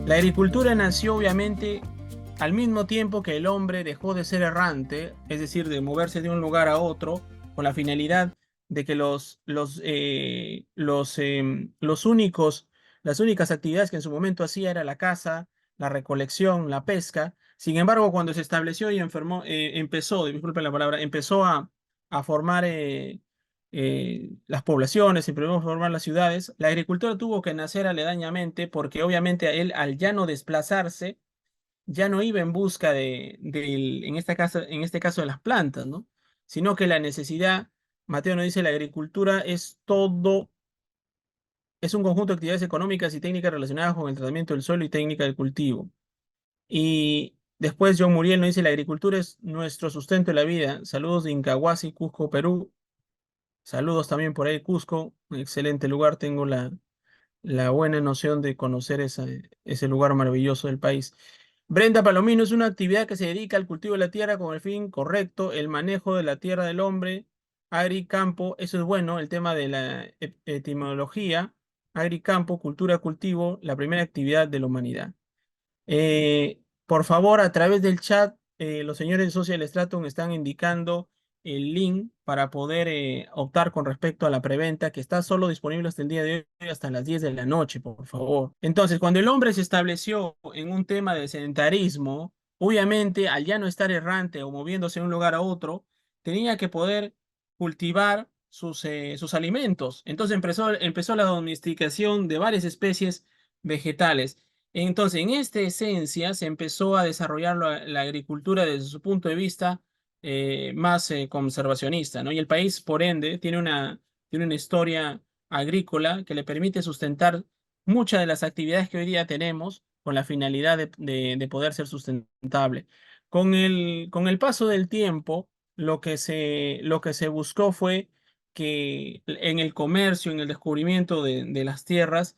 La agricultura nació obviamente al mismo tiempo que el hombre dejó de ser errante, es decir, de moverse de un lugar a otro, con la finalidad de que las únicas actividades que en su momento hacía era la caza, la recolección, la pesca. Sin embargo, cuando se estableció y empezó, disculpen la palabra, empezó a formar las poblaciones, empezó a formar las ciudades, la agricultura tuvo que nacer aledañamente porque obviamente a él, al ya no desplazarse, ya no iba en busca en este caso de las plantas, ¿no? Sino que la necesidad, Mateo nos dice, la agricultura es todo, es un conjunto de actividades económicas y técnicas relacionadas con el tratamiento del suelo y técnica del cultivo. Y después John Muriel nos dice, la agricultura es nuestro sustento de la vida. Saludos de Incahuasi, Cusco, Perú. Saludos también por ahí, Cusco. Un excelente lugar. Tengo la buena noción de conocer ese lugar maravilloso del país. Brenda Palomino es una actividad que se dedica al cultivo de la tierra con el fin correcto, el manejo de la tierra del hombre, agri-campo, eso es bueno, el tema de la etimología, agri-campo, cultura, cultivo, la primera actividad de la humanidad. Por favor, a través del chat, los señores de Social Stratum están indicando el link para poder optar con respecto a la preventa, que está solo disponible hasta el día de hoy, hasta las 10 de la noche, por favor. Entonces, cuando el hombre se estableció en un tema de sedentarismo, obviamente, al ya no estar errante o moviéndose de un lugar a otro, tenía que poder cultivar sus alimentos. Entonces empezó la domesticación de varias especies vegetales. Entonces, en esta esencia se empezó a desarrollar la agricultura desde su punto de vista más conservacionista, ¿no? Y el país, por ende, tiene una historia agrícola que le permite sustentar muchas de las actividades que hoy día tenemos con la finalidad de poder ser sustentable. Con el paso del tiempo, lo que se buscó fue que en el comercio, en el descubrimiento de las tierras,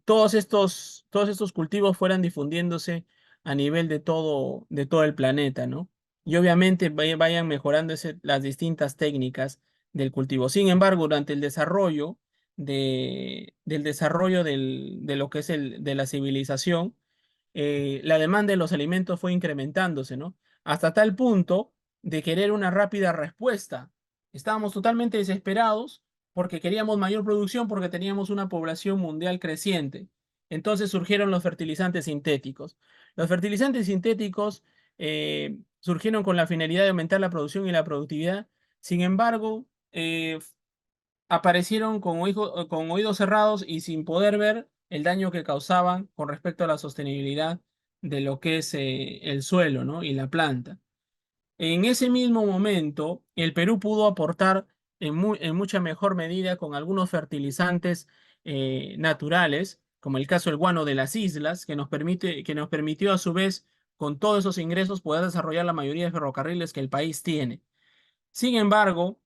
todos estos cultivos fueran difundiéndose a nivel de todo el planeta, ¿no? Y obviamente vayan mejorando las distintas técnicas del cultivo. Sin embargo, durante el desarrollo del desarrollo de lo que es de la civilización, la demanda de los alimentos fue incrementándose, ¿no? Hasta tal punto de querer una rápida respuesta. Estábamos totalmente desesperados porque queríamos mayor producción, porque teníamos una población mundial creciente. Entonces surgieron los fertilizantes sintéticos. Los fertilizantes sintéticos surgieron con la finalidad de aumentar la producción y la productividad. Sin embargo, aparecieron con oídos cerrados y sin poder ver el daño que causaban con respecto a la sostenibilidad de lo que es el suelo, ¿no? Y la planta. En ese mismo momento, el Perú pudo aportar en mucha mejor medida con algunos fertilizantes naturales, como el caso del guano de las islas, que nos permitió a su vez, con todos esos ingresos, poder desarrollar la mayoría de ferrocarriles que el país tiene. Sin embargo,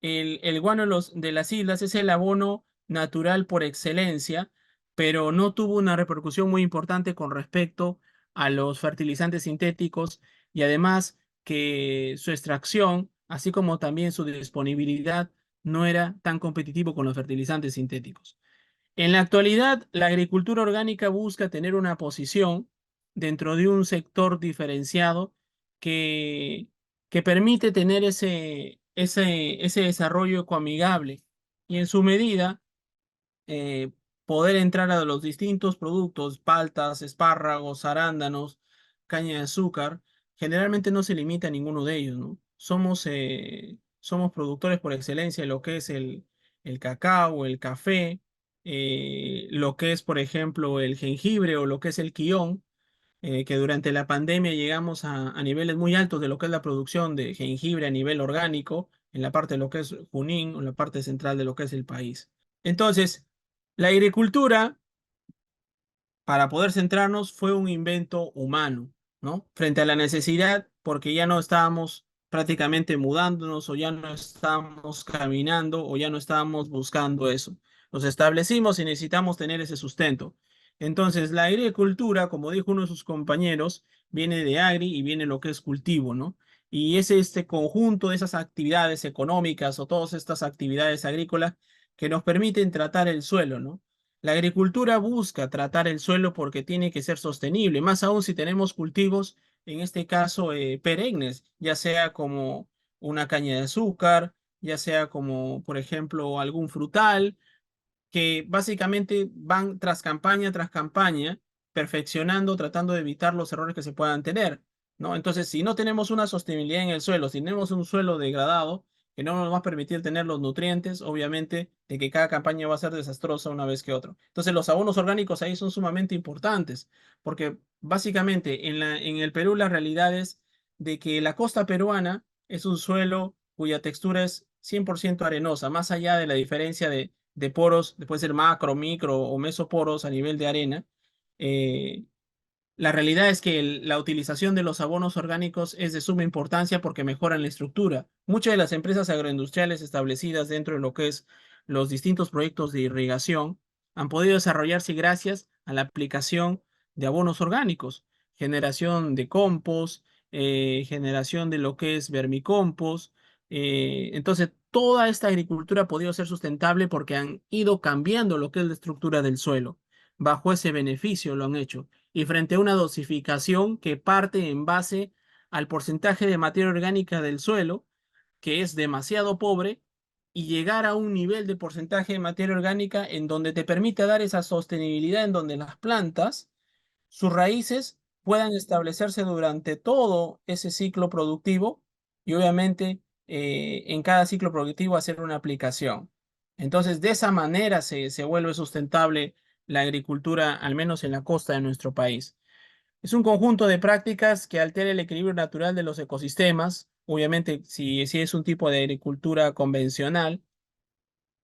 el guano de las islas es el abono natural por excelencia, pero no tuvo una repercusión muy importante con respecto a los fertilizantes sintéticos y además que su extracción, así como también su disponibilidad, no era tan competitivo con los fertilizantes sintéticos. En la actualidad, la agricultura orgánica busca tener una posición dentro de un sector diferenciado que, que permite tener ese desarrollo ecoamigable y en su medida eh, poder entrar a los distintos productos, paltas, espárragos, arándanos, caña de azúcar. Generalmente no se limita a ninguno de ellos, ¿no? Somos productores por excelencia de lo que es el cacao, el café, lo que es, por ejemplo, el jengibre o lo que es el quión, que durante la pandemia llegamos a niveles muy altos de lo que es la producción de jengibre a nivel orgánico, en la parte de lo que es Junín o en la parte central de lo que es el país. Entonces, la agricultura, para poder centrarnos, fue un invento humano, ¿no? Frente a la necesidad, porque ya no estábamos prácticamente mudándonos o ya no estábamos caminando o ya no estábamos buscando eso. Nos establecimos y necesitamos tener ese sustento. Entonces, la agricultura, como dijo uno de sus compañeros, viene de agri y viene lo que es cultivo, ¿no? Y es este conjunto de esas actividades económicas o todas estas actividades agrícolas que nos permiten tratar el suelo, ¿no? La agricultura busca tratar el suelo porque tiene que ser sostenible, más aún si tenemos cultivos, en este caso, perennes, ya sea como una caña de azúcar, ya sea como, por ejemplo, algún frutal que básicamente van tras campaña, perfeccionando, tratando de evitar los errores que se puedan tener, ¿no? Entonces, si no tenemos una sostenibilidad en el suelo, si tenemos un suelo degradado, que no nos va a permitir tener los nutrientes, obviamente, de que cada campaña va a ser desastrosa una vez que otra. Entonces, los abonos orgánicos ahí son sumamente importantes, porque básicamente en el Perú la realidad es de que la costa peruana es un suelo cuya textura es 100% arenosa, más allá de la diferencia de poros, puede ser macro, micro o mesoporos a nivel de arena. eh, la realidad es que la utilización de los abonos orgánicos es de suma importancia porque mejoran la estructura. Muchas de las empresas agroindustriales establecidas dentro de lo que es los distintos proyectos de irrigación han podido desarrollarse gracias a la aplicación de abonos orgánicos, generación de compost, generación de lo que es vermicompost. Entonces, toda esta agricultura ha podido ser sustentable porque han ido cambiando lo que es la estructura del suelo. Bajo ese beneficio lo han hecho y frente a una dosificación que parte en base al porcentaje de materia orgánica del suelo, que es demasiado pobre, y llegar a un nivel de porcentaje de materia orgánica en donde te permite dar esa sostenibilidad, en donde las plantas, sus raíces puedan establecerse durante todo ese ciclo productivo y obviamente en cada ciclo productivo hacer una aplicación. Entonces, de esa manera se vuelve sustentable la agricultura, al menos en la costa de nuestro país. Es un conjunto de prácticas que altera el equilibrio natural de los ecosistemas. Obviamente, si es un tipo de agricultura convencional,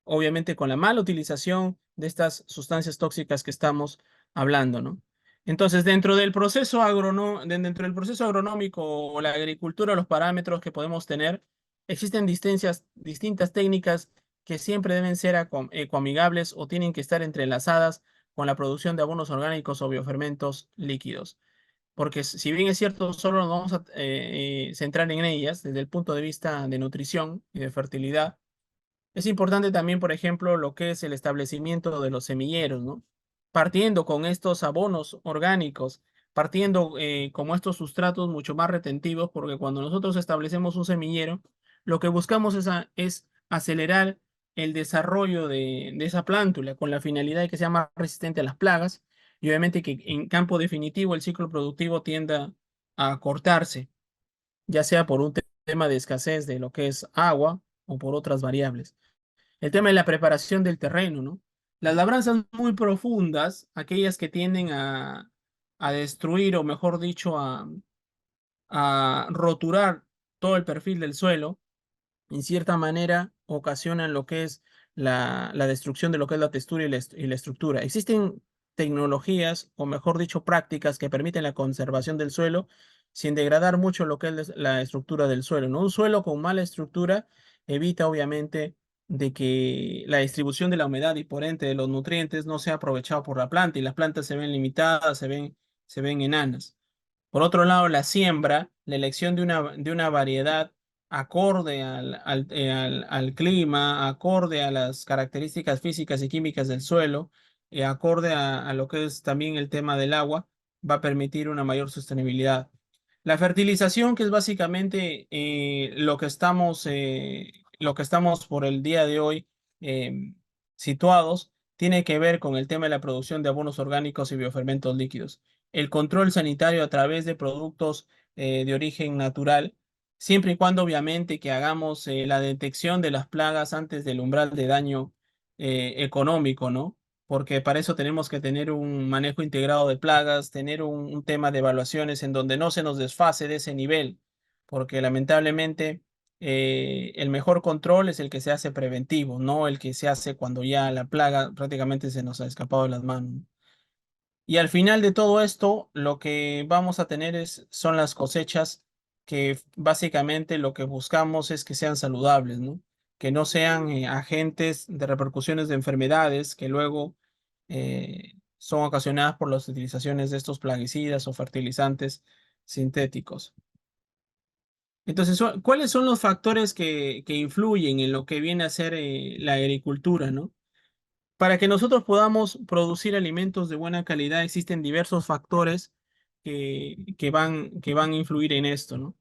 obviamente con la mala utilización de estas sustancias tóxicas que estamos hablando, ¿no? Entonces, dentro del proceso agronómico o la agricultura, los parámetros que podemos tener, existen distintas técnicas que siempre deben ser ecoamigables o tienen que estar entrelazadas con la producción de abonos orgánicos o biofermentos líquidos. Porque si bien es cierto, solo nos vamos a centrar en ellas desde el punto de vista de nutrición y de fertilidad, es importante también, por ejemplo, lo que es el establecimiento de los semilleros, ¿no? Partiendo con estos abonos orgánicos, partiendo como estos sustratos mucho más retentivos, porque cuando nosotros establecemos un semillero, lo que buscamos es acelerar el desarrollo de esa plántula con la finalidad de que sea más resistente a las plagas y obviamente que en campo definitivo el ciclo productivo tienda a acortarse, ya sea por un tema de escasez de lo que es agua o por otras variables. El tema de la preparación del terreno, ¿no? Las labranzas muy profundas, aquellas que tienden a destruir o mejor dicho a roturar todo el perfil del suelo, en cierta manera ocasionan lo que es la destrucción de lo que es la textura y la estructura. Existen tecnologías, o mejor dicho, prácticas que permiten la conservación del suelo sin degradar mucho lo que es la estructura del suelo, ¿no? Un suelo con mala estructura evita, obviamente, de que la distribución de la humedad y por ende de los nutrientes no sea aprovechado por la planta y las plantas se ven limitadas, se ven enanas. Por otro lado, la siembra, la elección de una variedad acorde al clima, acorde a las características físicas y químicas del suelo, acorde a lo que es también el tema del agua, va a permitir una mayor sostenibilidad. La fertilización, que es básicamente lo que estamos por el día de hoy situados, tiene que ver con el tema de la producción de abonos orgánicos y biofermentos líquidos, el control sanitario a través de productos de origen natural, siempre y cuando obviamente que hagamos la detección de las plagas antes del umbral de daño económico, ¿no? Porque para eso tenemos que tener un manejo integrado de plagas, tener un tema de evaluaciones en donde no se nos desfase de ese nivel, porque lamentablemente el mejor control es el que se hace preventivo, no el que se hace cuando ya la plaga prácticamente se nos ha escapado de las manos. Y al final de todo esto, lo que vamos a tener son las cosechas que básicamente lo que buscamos es que sean saludables, ¿no? Que no sean agentes de repercusiones de enfermedades que luego son ocasionadas por las utilizaciones de estos plaguicidas o fertilizantes sintéticos. Entonces, ¿cuáles son los factores que influyen en lo que viene a ser la agricultura, ¿no? Para que nosotros podamos producir alimentos de buena calidad, existen diversos factores que van a influir en esto, ¿no?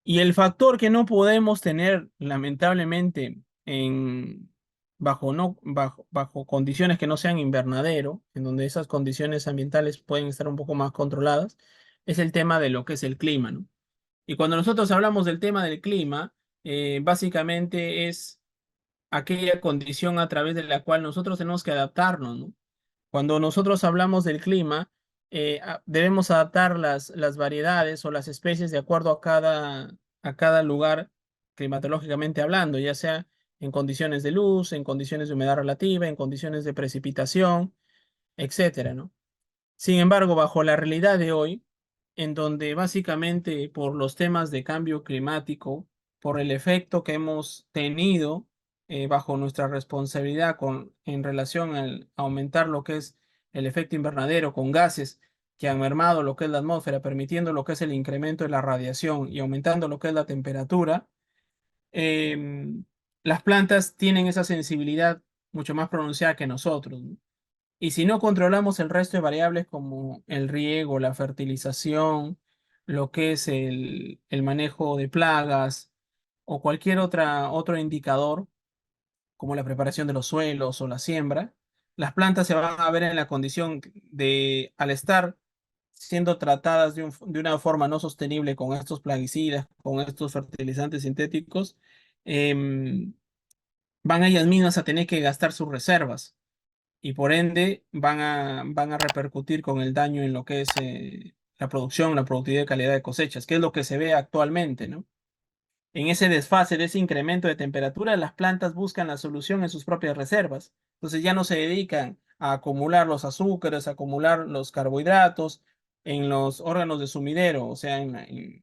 Y el factor que no podemos tener, lamentablemente, bajo condiciones que no sean invernadero, en donde esas condiciones ambientales pueden estar un poco más controladas, es el tema de lo que es el clima, ¿no? Y cuando nosotros hablamos del tema del clima, básicamente es aquella condición a través de la cual nosotros tenemos que adaptarnos, ¿no? Cuando nosotros hablamos del clima, debemos adaptar las variedades o las especies de acuerdo a cada lugar climatológicamente hablando, ya sea en condiciones de luz, en condiciones de humedad relativa, en condiciones de precipitación, etcétera, ¿no? Sin embargo, bajo la realidad de hoy, en donde básicamente por los temas de cambio climático, por el efecto que hemos tenido bajo nuestra responsabilidad en relación al aumentar lo que es el efecto invernadero con gases que han mermado lo que es la atmósfera, permitiendo lo que es el incremento de la radiación y aumentando lo que es la temperatura, em, las plantas tienen esa sensibilidad mucho más pronunciada que nosotros, ¿no? Y si no controlamos el resto de variables como el riego, la fertilización, lo que es el manejo de plagas o cualquier otro indicador, como la preparación de los suelos o la siembra, las plantas se van a ver en la condición de, al estar siendo tratadas de una forma no sostenible con estos plaguicidas, con estos fertilizantes sintéticos, em, van ellas mismas a tener que gastar sus reservas y por ende van a repercutir con el daño en lo que es la producción, la productividad y calidad de cosechas, que es lo que se ve actualmente, ¿no? En ese desfase de ese incremento de temperatura, las plantas buscan la solución en sus propias reservas. Entonces ya no se dedican a acumular los azúcares, a acumular los carbohidratos en los órganos de sumidero, o sea, en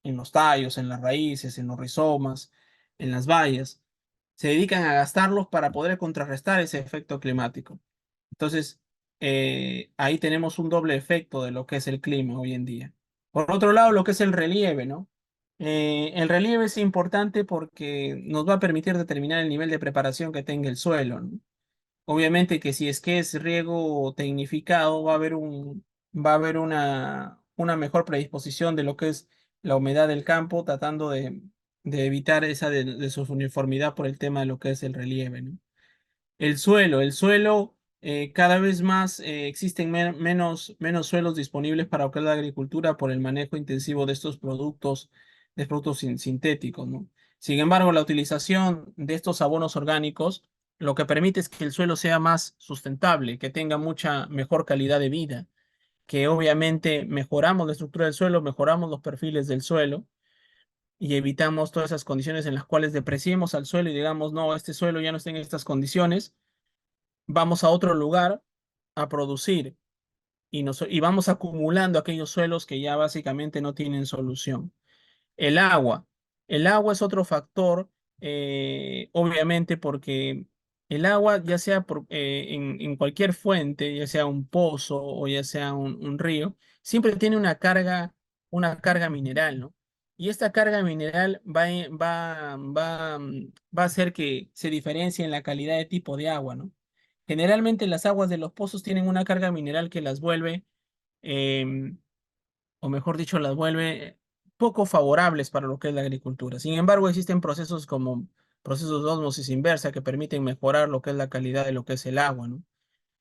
los tallos, en las raíces, en los rizomas, en las bayas. Se dedican a gastarlos para poder contrarrestar ese efecto climático. Entonces, ahí tenemos un doble efecto de lo que es el clima hoy en día. Por otro lado, lo que es el relieve, ¿no? El relieve es importante porque nos va a permitir determinar el nivel de preparación que tenga el suelo, ¿no? Obviamente que si es que es riego tecnificado, va a haber una mejor predisposición de lo que es la humedad del campo, tratando de evitar esa de su uniformidad por el tema de lo que es el relieve, ¿no? El suelo, cada vez más existen menos suelos disponibles para lo que es la agricultura por el manejo intensivo de estos productos, de productos sintéticos, ¿no? Sin embargo, la utilización de estos abonos orgánicos lo que permite es que el suelo sea más sustentable, que tenga mucha mejor calidad de vida, que obviamente mejoramos la estructura del suelo, mejoramos los perfiles del suelo y evitamos todas esas condiciones en las cuales depreciemos al suelo y digamos, no, este suelo ya no está en estas condiciones, vamos a otro lugar a producir y vamos acumulando aquellos suelos que ya básicamente no tienen solución. El agua. El agua es otro factor, obviamente, porque el agua, ya sea en cualquier fuente, ya sea un pozo o ya sea un río, siempre tiene una carga mineral, ¿no? Y esta carga mineral va a hacer que se diferencie en la calidad de tipo de agua, ¿no? Generalmente las aguas de los pozos tienen una carga mineral que las vuelve em, o mejor dicho, las vuelve poco favorables para lo que es la agricultura. Sin embargo, existen procesos como procesos de ósmosis inversa que permiten mejorar lo que es la calidad de lo que es el agua, ¿no?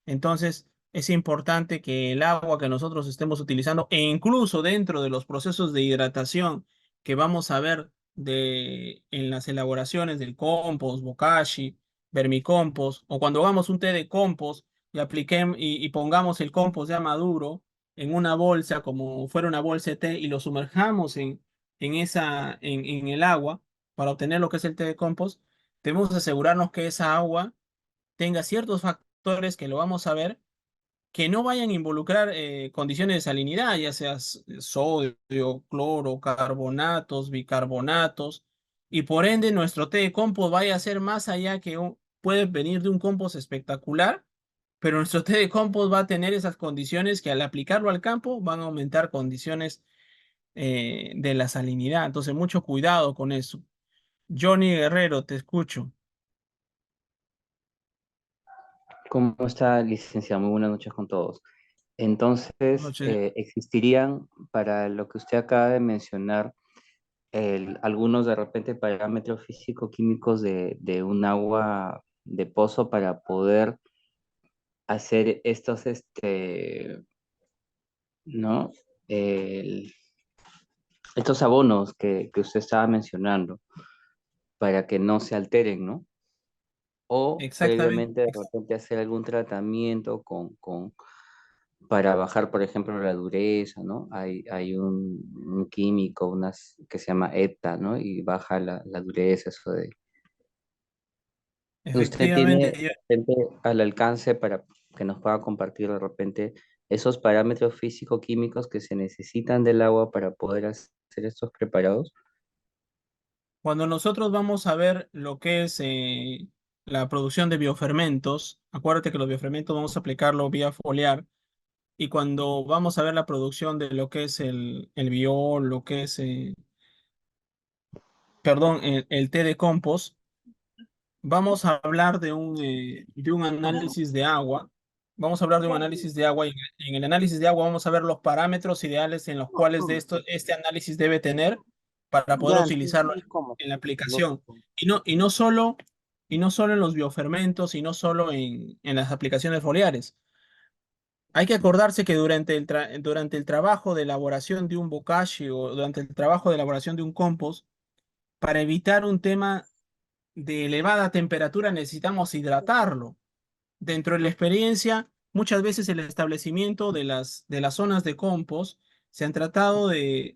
Entonces, es importante que el agua que nosotros estemos utilizando, e incluso dentro de los procesos de hidratación que vamos a ver en las elaboraciones del compost, bokashi, vermicompost, o cuando hagamos un té de compost y apliquemos y pongamos el compost ya maduro en una bolsa, como fuera una bolsa de té, y lo sumerjamos en el agua para obtener lo que es el té de compost, debemos asegurarnos que esa agua tenga ciertos factores que lo vamos a ver, que no vayan a involucrar condiciones de salinidad, ya sea sodio, cloro, carbonatos, bicarbonatos, y por ende nuestro té de compost vaya a ser más allá que puede venir de un compost espectacular, pero nuestro té de compost va a tener esas condiciones que al aplicarlo al campo van a aumentar condiciones de la salinidad. Entonces, mucho cuidado con eso. Johnny Guerrero, te escucho. ¿Cómo está, licenciado? Muy buenas noches con todos. Entonces, Noche. existirían, para lo que usted acaba de mencionar, algunos de repente parámetros físico-químicos de un agua de pozo para poder hacer estos, ¿no? El- Estos abonos que usted estaba mencionando para que no se alteren, ¿no? O Exactamente. previamente de repente hacer algún tratamiento para bajar, por ejemplo, la dureza, ¿no? Hay un químico, que se llama ETA, ¿no? Y baja la dureza, eso de... ¿Usted Efectivamente, tiene de repente al alcance para que nos pueda compartir de repente esos parámetros físico-químicos que se necesitan del agua para poder hacer estos preparados? cuando nosotros vamos a ver lo que es la producción de biofermentos, acuérdate que los biofermentos vamos a aplicarlo vía foliar, y cuando vamos a ver la producción de lo que es el biol, lo que es, perdón, el té de compost, vamos a hablar de un análisis de agua. Vamos a hablar de un análisis de agua y en el análisis de agua vamos a ver los parámetros ideales en los cuales este análisis debe tener para poder Ya, entonces, utilizarlo ¿cómo? en la aplicación. Lógico. Y no solo en los biofermentos y no solo en las aplicaciones foliares. Hay que acordarse que durante el trabajo de elaboración de un bokashi o durante el trabajo de elaboración de un compost, para evitar un tema de elevada temperatura necesitamos hidratarlo. Dentro de la experiencia, muchas veces el establecimiento de las zonas de compost se han tratado de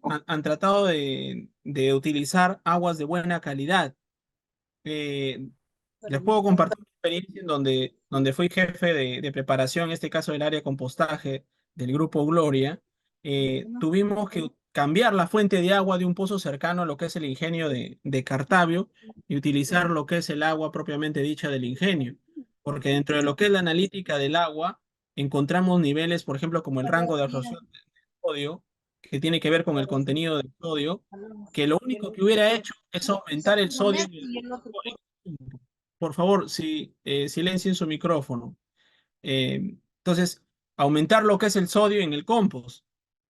utilizar aguas de buena calidad. Eh, Les puedo compartir una experiencia en donde fui jefe de preparación, en este caso del área de compostaje del grupo Gloria. Tuvimos que cambiar la fuente de agua de un pozo cercano a lo que es el ingenio de Cartavio y utilizar lo que es el agua propiamente dicha del ingenio. Porque dentro de lo que es la analítica del agua, encontramos niveles, por ejemplo, como el rango de absorción de sodio, que tiene que ver con el contenido del sodio, que lo único que hubiera hecho es aumentar el sodio por favor, si, silencien su micrófono. Entonces, aumentar lo que es el sodio en el compost.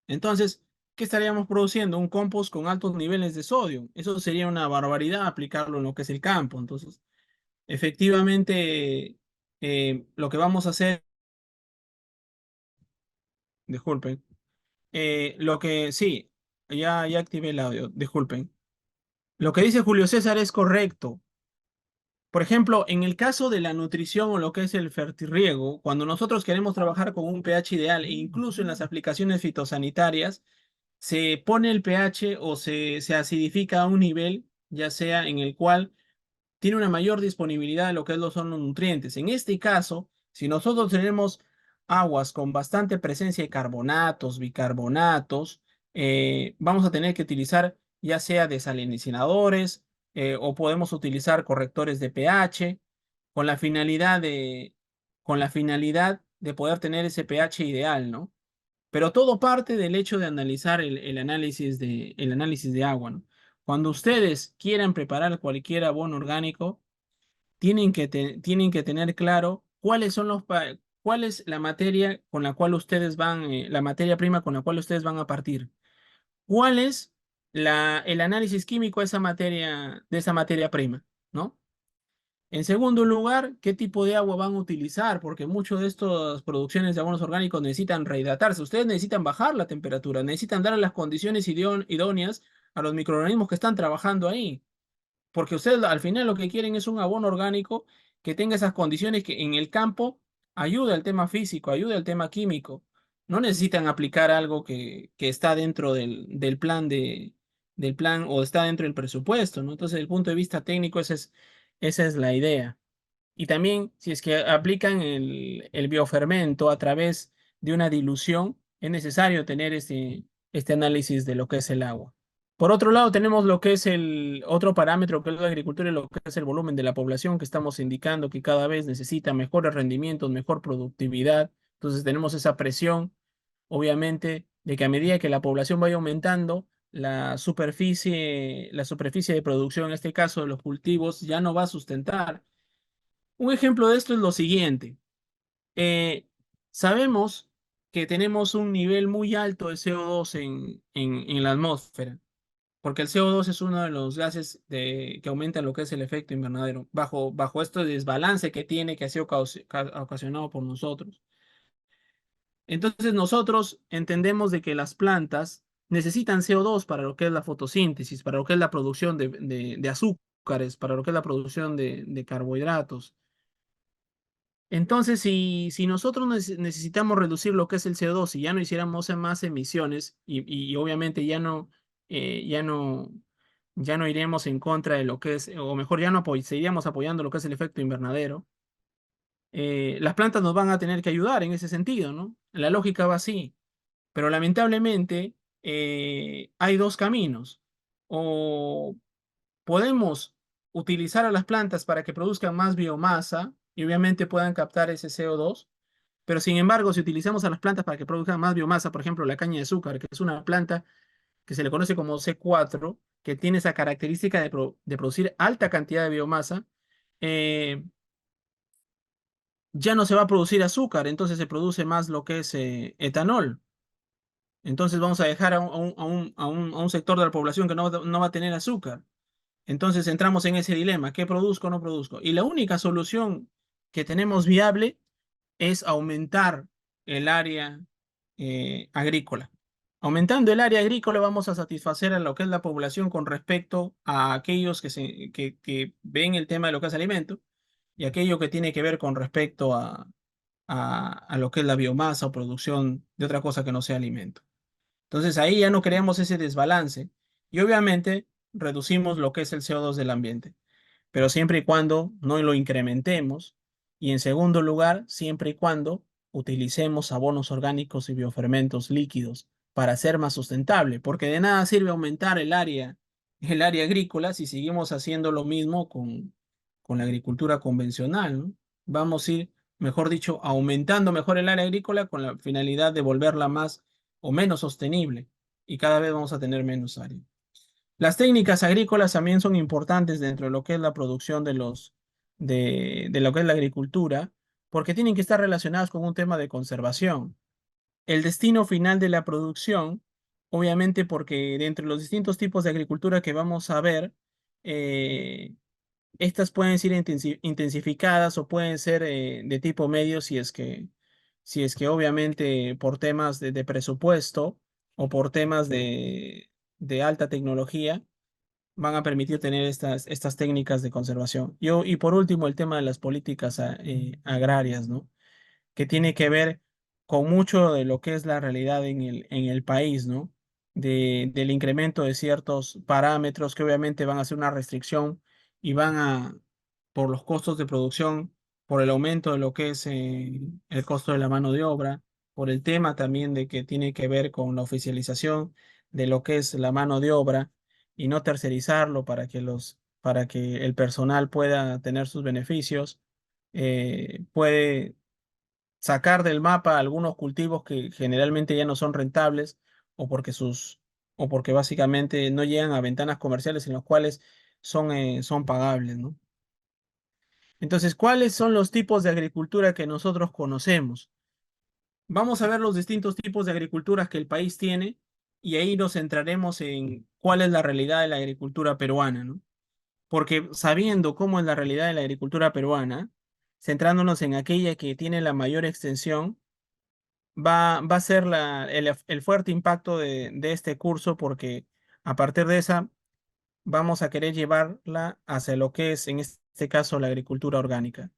Entonces, ¿qué estaríamos produciendo? Un compost con altos niveles de sodio. Eso sería una barbaridad aplicarlo en lo que es el campo. Entonces, efectivamente, lo que vamos a hacer, disculpen, lo que sí, ya activé el audio, disculpen. Lo que dice Julio César es correcto. Por ejemplo, en el caso de la nutrición o lo que es el fertirriego, cuando nosotros queremos trabajar con un pH ideal e incluso en las aplicaciones fitosanitarias, se pone el pH o se acidifica a un nivel, ya sea en el cual tiene una mayor disponibilidad de lo que son los nutrientes. En este caso, si nosotros tenemos aguas con bastante presencia de carbonatos, bicarbonatos, vamos a tener que utilizar ya sea desalinizadores o podemos utilizar correctores de pH con la finalidad de poder tener ese pH ideal, ¿no? Pero todo parte del hecho de analizar el análisis de agua, ¿no? Cuando ustedes quieran preparar cualquier abono orgánico, tienen que tener claro cuál es la materia con la cual ustedes la materia prima con la cual ustedes van a partir. ¿Cuál es el análisis químico de esa materia prima, ¿no? En segundo lugar, ¿qué tipo de agua van a utilizar? Porque muchas de estas producciones de abonos orgánicos necesitan rehidratarse. Ustedes necesitan bajar la temperatura, necesitan dar las condiciones idóneas a los microorganismos que están trabajando ahí. Porque ustedes al final lo que quieren es un abono orgánico que tenga esas condiciones que en el campo ayude al tema físico, ayude al tema químico. No necesitan aplicar algo que está dentro del plan o está dentro del presupuesto, ¿no? Entonces, desde el punto de vista técnico, esa es la idea. Y también, si es que aplican el biofermento a través de una dilución, es necesario tener este análisis de lo que es el agua. Por otro lado, tenemos lo que es el otro parámetro que es la agricultura y lo que es el volumen de la población, que estamos indicando que cada vez necesita mejores rendimientos, mejor productividad. Entonces tenemos esa presión, obviamente, de que a medida que la población vaya aumentando, la superficie de producción, en este caso de los cultivos, ya no va a sustentar. Un ejemplo de esto es lo siguiente. Eh, sabemos que tenemos un nivel muy alto de CO2 en la atmósfera, porque el CO2 es uno de los gases que aumentan lo que es el efecto invernadero, bajo este desbalance que tiene, que ha sido ocasionado por nosotros. Entonces nosotros entendemos de que las plantas necesitan CO2 para lo que es la fotosíntesis, para lo que es la producción de azúcares, para lo que es la producción de carbohidratos. Entonces, si nosotros necesitamos reducir lo que es el CO2 y ya no hiciéramos más emisiones y obviamente eh, ya no, ya no iremos en contra de lo que es, o mejor, ya no seguiríamos apoyando lo que es el efecto invernadero, las plantas nos van a tener que ayudar en ese sentido, ¿no? La lógica va así. Pero lamentablemente hay dos caminos. O podemos utilizar a las plantas para que produzcan más biomasa y obviamente puedan captar ese CO2, pero sin embargo, si utilizamos a las plantas para que produzcan más biomasa, por ejemplo, la caña de azúcar, que es una planta que se le conoce como C4, que tiene esa característica de producir alta cantidad de biomasa, eh, ya no se va a producir azúcar, entonces se produce más lo que es etanol. Entonces vamos a dejar a un sector de la población que no va a tener azúcar. Entonces entramos en ese dilema, ¿qué produzco o no produzco? Y la única solución que tenemos viable es aumentar el área agrícola. Aumentando el área agrícola vamos a satisfacer a lo que es la población con respecto a aquellos que ven el tema de lo que es alimento y aquello que tiene que ver con respecto a lo que es la biomasa o producción de otra cosa que no sea alimento. Entonces ahí ya no creamos ese desbalance y obviamente reducimos lo que es el CO2 del ambiente, pero siempre y cuando no lo incrementemos y en segundo lugar, siempre y cuando utilicemos abonos orgánicos y biofermentos líquidos para ser más sustentable, porque de nada sirve aumentar el área agrícola si seguimos haciendo lo mismo con la agricultura convencional, ¿no? Vamos a ir, mejor dicho, aumentando mejor el área agrícola con la finalidad de volverla más o menos sostenible y cada vez vamos a tener menos área. Las técnicas agrícolas también son importantes dentro de lo que es la producción de lo que es la agricultura, porque tienen que estar relacionadas con un tema de conservación. El destino final de la producción, obviamente porque de entre los distintos tipos de agricultura que vamos a ver, eh, estas pueden ser intensificadas o pueden ser de tipo medio si es que obviamente por temas de presupuesto o por temas de alta tecnología van a permitir tener estas técnicas de conservación. Y por último, el tema de las políticas agrarias, ¿no? Que tiene que ver con mucho de lo que es la realidad en el país, ¿no? Del incremento de ciertos parámetros que obviamente van a ser una restricción y por los costos de producción, por el aumento de lo que es el costo de la mano de obra, por el tema también de que tiene que ver con la oficialización de lo que es la mano de obra y no tercerizarlo para que el personal pueda tener sus beneficios, puede sacar del mapa algunos cultivos que generalmente ya no son rentables o porque o porque básicamente no llegan a ventanas comerciales en las cuales son pagables, ¿no? Entonces, ¿cuáles son los tipos de agricultura que nosotros conocemos? Vamos a ver los distintos tipos de agriculturas que el país tiene y ahí nos centraremos en cuál es la realidad de la agricultura peruana, ¿no? Porque sabiendo cómo es la realidad de la agricultura peruana, centrándonos en aquella que tiene la mayor extensión, va a ser el fuerte impacto de este curso porque a partir de esa vamos a querer llevarla hacia lo que es, en este caso, la agricultura orgánica.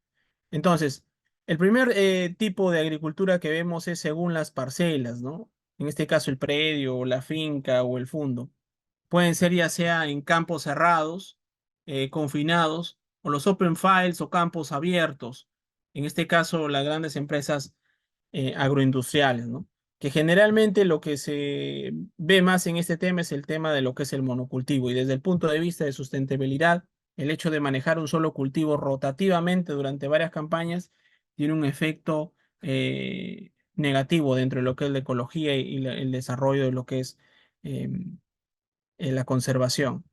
Entonces, el primer tipo de agricultura que vemos es según las parcelas, ¿no? En este caso, el predio, o la finca o el fundo. Pueden ser ya sea en campos cerrados, confinados, o los open fields o campos abiertos. En este caso, las grandes empresas agroindustriales, ¿no? Que generalmente lo que se ve más en este tema es el tema de lo que es el monocultivo y desde el punto de vista de sustentabilidad, el hecho de manejar un solo cultivo rotativamente durante varias campañas tiene un efecto negativo dentro de lo que es la ecología y el desarrollo de lo que es eh, la conservación.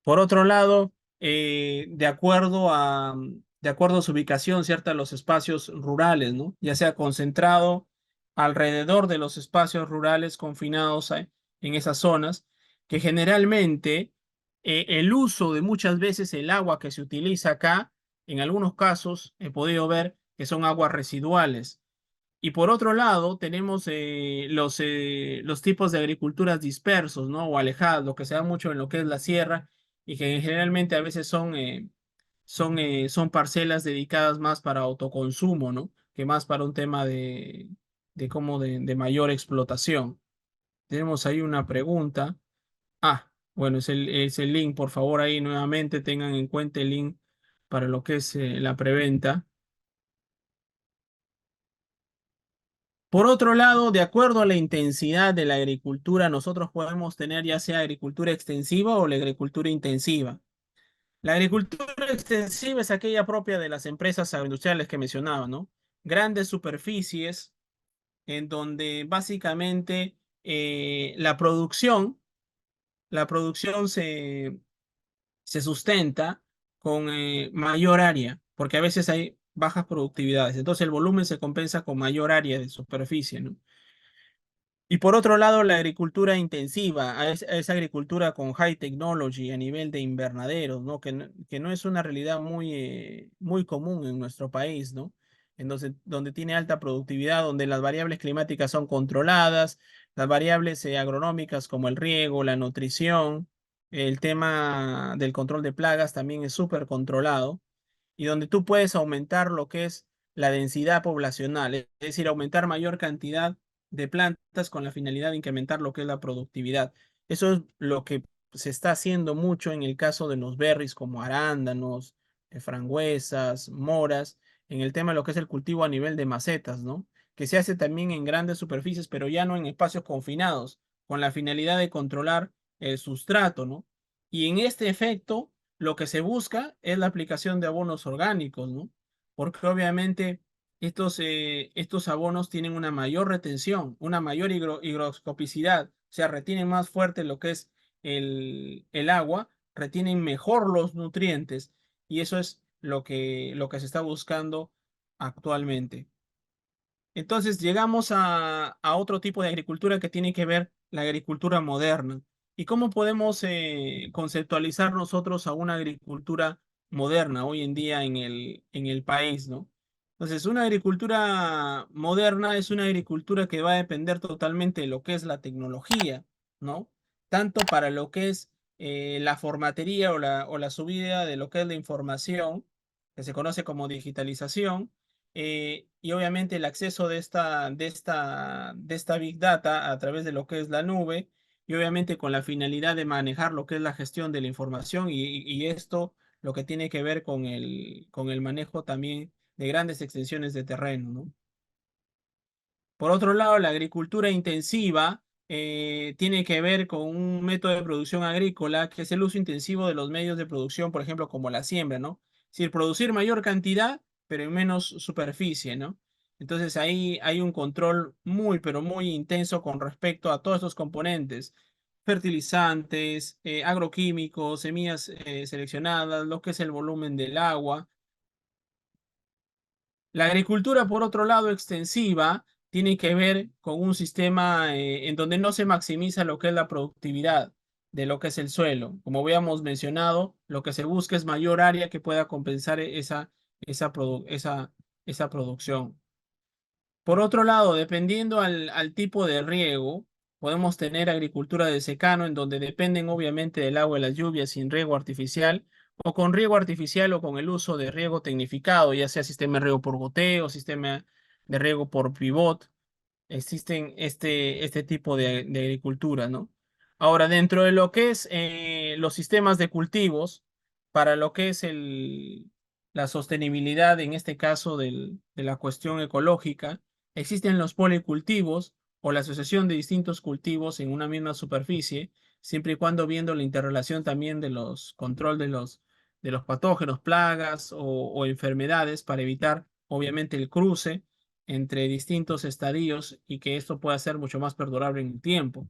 Por otro lado, de acuerdo de acuerdo a su ubicación, ¿cierto? Los espacios rurales, ¿no? Ya sea concentrado alrededor de los espacios rurales confinados en esas zonas, que generalmente el uso de muchas veces el agua que se utiliza acá, en algunos casos he podido ver que son aguas residuales. Y por otro lado, tenemos los tipos de agriculturas dispersos, ¿no? O alejadas, lo que se da mucho en lo que es la sierra y que generalmente a veces son parcelas dedicadas más para autoconsumo, ¿no? Que más para un tema de mayor explotación. Tenemos ahí una pregunta. Ah, bueno, es el link, por favor, ahí nuevamente tengan en cuenta el link para lo que es la preventa. Por otro lado, de acuerdo a la intensidad de la agricultura, nosotros podemos tener ya sea agricultura extensiva o la agricultura intensiva. La agricultura extensiva es aquella propia de las empresas agroindustriales que mencionaba, ¿no? Grandes superficies en donde básicamente la producción se sustenta con mayor área, porque a veces hay bajas productividades. Entonces el volumen se compensa con mayor área de superficie, ¿no? Y por otro lado, la agricultura intensiva, a esa agricultura con high technology a nivel de invernaderos, ¿no? Que no es una realidad muy común en nuestro país, ¿no? Entonces, donde tiene alta productividad, donde las variables climáticas son controladas, las variables agronómicas como el riego, la nutrición, el tema del control de plagas también es súper controlado y donde tú puedes aumentar lo que es la densidad poblacional, es decir, aumentar mayor cantidad de plantas con la finalidad de incrementar lo que es la productividad. Eso es lo que se está haciendo mucho en el caso de los berries como arándanos, frangüesas, moras, en el tema de lo que es el cultivo a nivel de macetas, ¿no? Que se hace también en grandes superficies, pero ya no en espacios confinados, con la finalidad de controlar el sustrato, ¿no? Y en este efecto, lo que se busca es la aplicación de abonos orgánicos, ¿no? Porque obviamente estos abonos tienen una mayor retención, una mayor higroscopicidad, o sea, retienen más fuerte lo que es el agua, retienen mejor los nutrientes y eso es lo que se está buscando actualmente. Entonces llegamos a otro tipo de agricultura que tiene que ver la agricultura moderna. ¿Y cómo podemos conceptualizar nosotros a una agricultura moderna hoy en día en el país, ¿no? Entonces, una agricultura moderna es una agricultura que va a depender totalmente de lo que es la tecnología, ¿no? Tanto para lo que es la formatería o la subida de lo que es la información, que se conoce como digitalización y obviamente el acceso de esta Big Data a través de lo que es la nube y obviamente con la finalidad de manejar lo que es la gestión de la información y esto lo que tiene que ver con el manejo también de grandes extensiones de terreno, ¿no? Por otro lado, la agricultura intensiva tiene que ver con un método de producción agrícola que es el uso intensivo de los medios de producción, por ejemplo, como la siembra, ¿no? Es decir, producir mayor cantidad, pero en menos superficie, ¿no? Entonces ahí hay un control muy, pero muy intenso con respecto a todos estos componentes, fertilizantes, agroquímicos, semillas seleccionadas, lo que es el volumen del agua. La agricultura, por otro lado, extensiva, tiene que ver con un sistema en donde no se maximiza lo que es la productividad de lo que es el suelo. Como habíamos mencionado, lo que se busca es mayor área que pueda compensar esa producción. Por otro lado, dependiendo al tipo de riego, podemos tener agricultura de secano, en donde dependen obviamente del agua y las lluvias sin riego artificial, o con riego artificial o con el uso de riego tecnificado, ya sea sistema de riego por goteo, sistema de riego por pivot. Existen este tipo de agricultura, ¿no? Ahora, dentro de lo que es los sistemas de cultivos, para lo que es la sostenibilidad, en este caso de la cuestión ecológica, existen los policultivos o la asociación de distintos cultivos en una misma superficie, siempre y cuando viendo la interrelación también de los control de los patógenos, plagas o enfermedades para evitar, obviamente, el cruce entre distintos estadios y que esto pueda ser mucho más perdurable en el tiempo.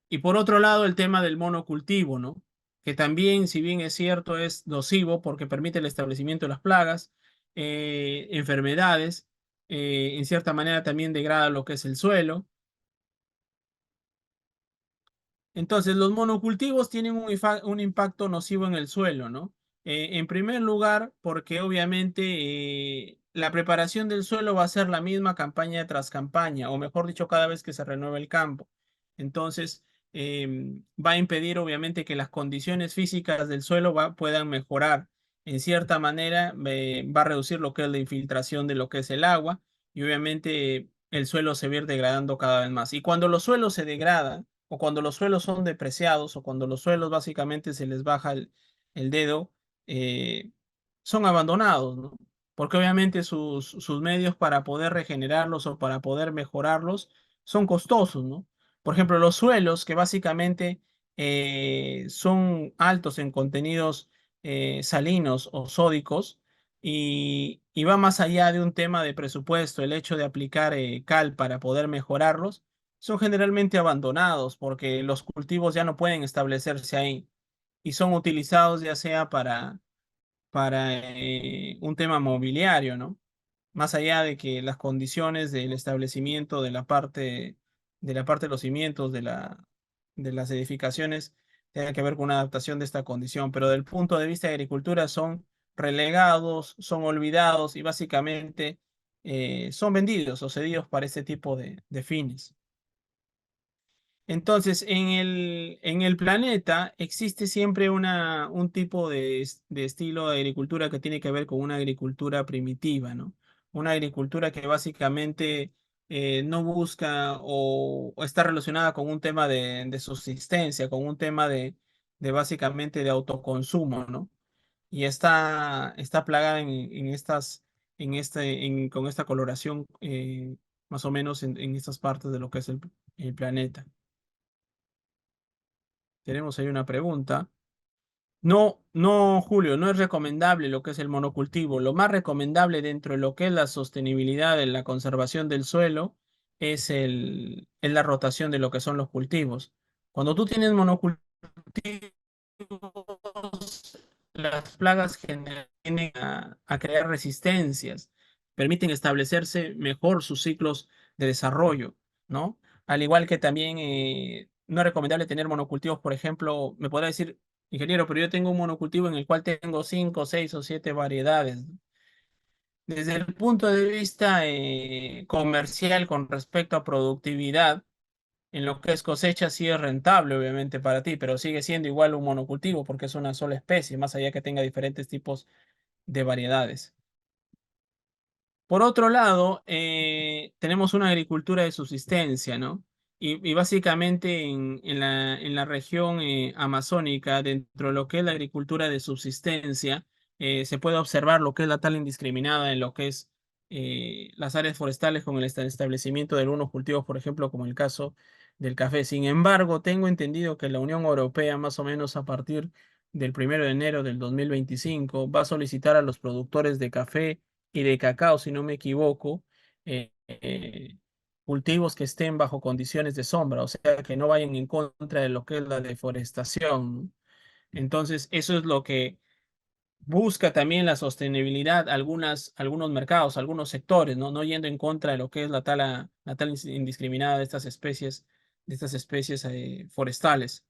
Y por otro lado, el tema del monocultivo, ¿no? que también, si bien es cierto, es nocivo porque permite el establecimiento de las plagas, enfermedades, en cierta manera también degrada lo que es el suelo. Entonces, los monocultivos tienen un impacto nocivo en el suelo, ¿no? En primer lugar, porque obviamente la preparación del suelo va a ser la misma campaña tras campaña, o mejor dicho, cada vez que se renueva el campo. Entonces, va a impedir obviamente que las condiciones físicas del suelo puedan mejorar. En cierta manera, va a reducir lo que es la infiltración de lo que es el agua y obviamente el suelo se va a ir degradando cada vez más. Y cuando los suelos se degradan, o cuando los suelos son depreciados, o cuando los suelos básicamente se les baja el dedo, eh, son abandonados, ¿no? Porque obviamente sus medios para poder regenerarlos o para poder mejorarlos son costosos, ¿no? Por ejemplo, los suelos que básicamente son altos en contenidos salinos o sódicos y va más allá de un tema de presupuesto, el hecho de aplicar cal para poder mejorarlos son generalmente abandonados porque los cultivos ya no pueden establecerse ahí y son utilizados ya sea para un tema mobiliario, ¿no? Más allá de que las condiciones del establecimiento de la parte de los cimientos de las edificaciones tengan que ver con una adaptación de esta condición, pero del punto de vista de agricultura son relegados, son olvidados y básicamente son vendidos o cedidos para este tipo de fines. Entonces, en el planeta existe siempre un tipo de estilo de agricultura que tiene que ver con una agricultura primitiva, ¿no? Una agricultura que básicamente no busca o está relacionada con un tema de subsistencia, con un tema de básicamente de autoconsumo, ¿no? Y está plagada con esta coloración más o menos en estas partes de lo que es el planeta. Tenemos ahí una pregunta. No, no, Julio, no es recomendable lo que es el monocultivo. Lo más recomendable dentro de lo que es la sostenibilidad de la conservación del suelo es la rotación de lo que son los cultivos. Cuando tú tienes monocultivos, las plagas tienden a crear resistencias, permiten establecerse mejor sus ciclos de desarrollo, ¿no? Al igual que también no es recomendable tener monocultivos, por ejemplo, me podrá decir, ingeniero, pero yo tengo un monocultivo en el cual tengo 5, 6 o 7 variedades. Desde el punto de vista comercial con respecto a productividad, en lo que es cosecha sí es rentable, obviamente, para ti, pero sigue siendo igual un monocultivo porque es una sola especie, más allá que tenga diferentes tipos de variedades. Por otro lado, tenemos una agricultura de subsistencia, ¿no? Y básicamente en la región amazónica, dentro de lo que es la agricultura de subsistencia, se puede observar lo que es la tala indiscriminada en lo que es las áreas forestales con el establecimiento de algunos cultivos, por ejemplo, como el caso del café. Sin embargo, tengo entendido que la Unión Europea, más o menos a partir del 1 de enero del 2025, va a solicitar a los productores de café y de cacao, si no me equivoco, cultivos que estén bajo condiciones de sombra, o sea, que no vayan en contra de lo que es la deforestación. Entonces, eso es lo que busca también la sostenibilidad, algunos mercados, algunos sectores, ¿no? No yendo en contra de lo que es la tala indiscriminada de estas especies forestales.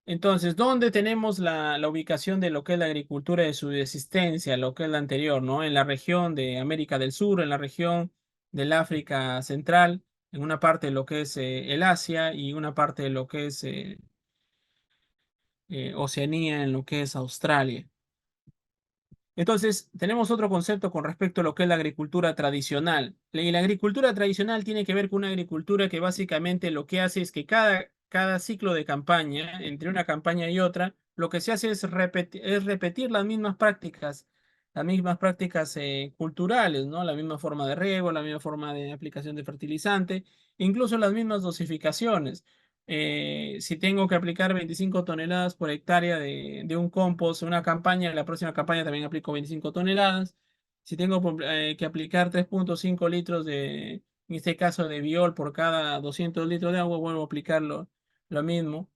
Entonces, ¿dónde tenemos la ubicación de lo que es la agricultura de subsistencia, lo que es la anterior, ¿no? En la región de América del Sur, en la región del África Central, en una parte de lo que es el Asia y una parte de lo que es Oceanía, en lo que es Australia. Entonces, tenemos otro concepto con respecto a lo que es la agricultura tradicional. Y la agricultura tradicional tiene que ver con una agricultura que básicamente lo que hace es que cada ciclo de campaña, entre una campaña y otra, lo que se hace es repetir las mismas prácticas culturales, ¿no? La misma forma de riego, la misma forma de aplicación de fertilizante, incluso las mismas dosificaciones. Si tengo que aplicar 25 toneladas por hectárea de un compost, una campaña, en la próxima campaña también aplico 25 toneladas. Si tengo que aplicar 3,5 litros en este caso de biol por cada 200 litros de agua, vuelvo a aplicarlo lo mismo.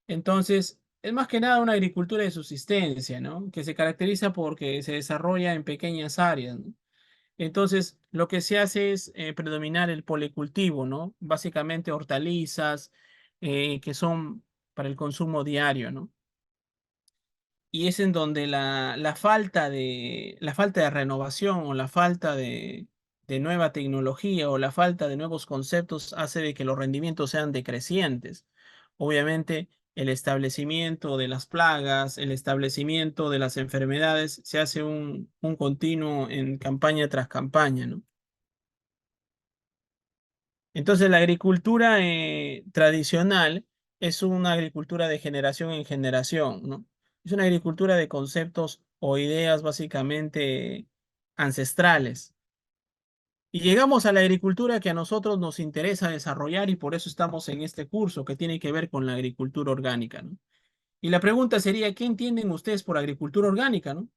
Entonces, es más que nada una agricultura de subsistencia, ¿no? Que se caracteriza porque se desarrolla en pequeñas áreas, ¿no? Entonces, lo que se hace es predominar el policultivo, ¿no? Básicamente hortalizas que son para el consumo diario, ¿no? Y es en donde la falta de renovación o la falta de nueva tecnología o la falta de nuevos conceptos hace de que los rendimientos sean decrecientes. Obviamente, el establecimiento de las plagas, el establecimiento de las enfermedades, se hace un continuo en campaña tras campaña, ¿no? Entonces, la agricultura tradicional es una agricultura de generación en generación, ¿no? Es una agricultura de conceptos o ideas básicamente ancestrales. Y llegamos a la agricultura que a nosotros nos interesa desarrollar y por eso estamos en este curso que tiene que ver con la agricultura orgánica, ¿no? Y la pregunta sería, ¿qué entienden ustedes por agricultura orgánica, no?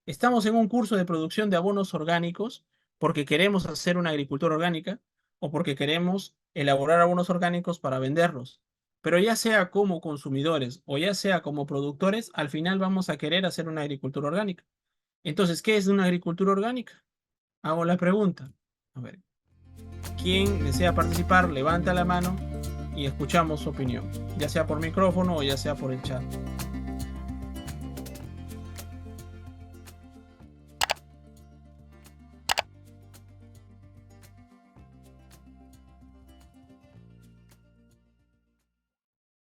¿Estamos en un curso de producción de abonos orgánicos porque queremos hacer una agricultura orgánica o porque queremos elaborar abonos orgánicos para venderlos? Pero ya sea como consumidores o ya sea como productores, al final vamos a querer hacer una agricultura orgánica. Entonces, ¿qué es una agricultura orgánica? Hago la pregunta. A ver, ¿quién desea participar? Levanta la mano y escuchamos su opinión, ya sea por micrófono o ya sea por el chat.